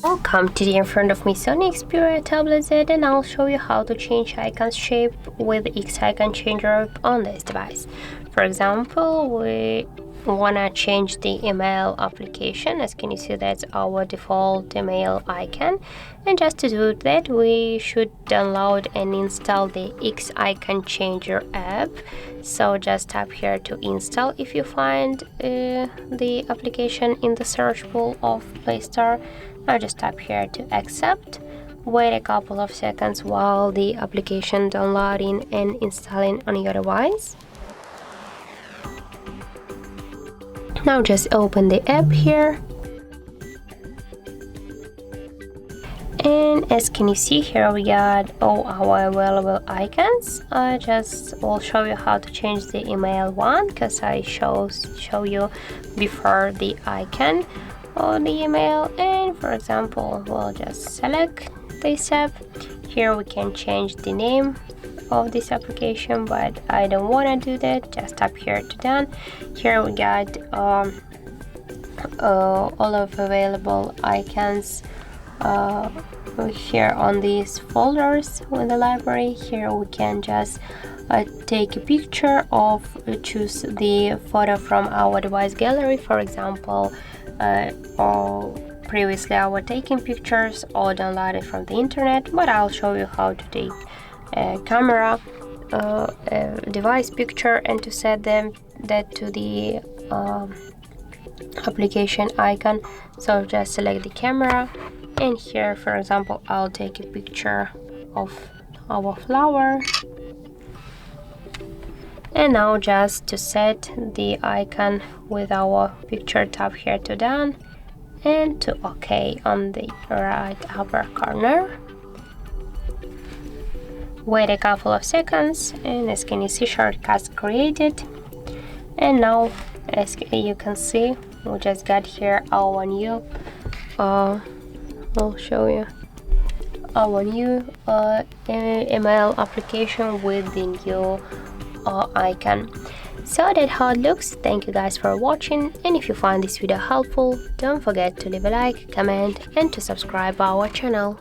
Welcome, today in front of me SONY Xperia Tablet Z, and I'll show you how to change icon's shape with X icon changer on this device. For example, we wanna change the email application. As can you see, that's our default email icon, and just to do that we should download and install the X icon changer app. So just tap here to install if you find the application in the search pool of Play Store. Now just tap here to accept. Wait a couple of seconds while the application downloading and installing on your device. Now just open the app here, and as can you see here, we got all our available icons. I just will show you how to change the email one, because I show you before the icon or the email. And for example, we'll just select this app. Here we can change the name of this application, but I don't want to do that. Just tap here to done. Here we got all of available icons here on these folders with the library. Here we can just take a picture of, choose the photo from our device gallery, for example, or previously I was taking pictures or downloaded from the internet, but I'll show you how to take a camera device picture and to set that to the application icon. So just select the camera, and here for example I'll take a picture of our flower. And now just to set the icon with our picture, tap here to done and to OK on the right upper corner. Wait a couple of seconds, and as can you see, shortcuts created. And now as you can see, we just got here our new I'll show you our new email application with the new icon. So that's how it looks. Thank you guys for watching, and if you find this video helpful, don't forget to leave a like, comment and to subscribe our channel.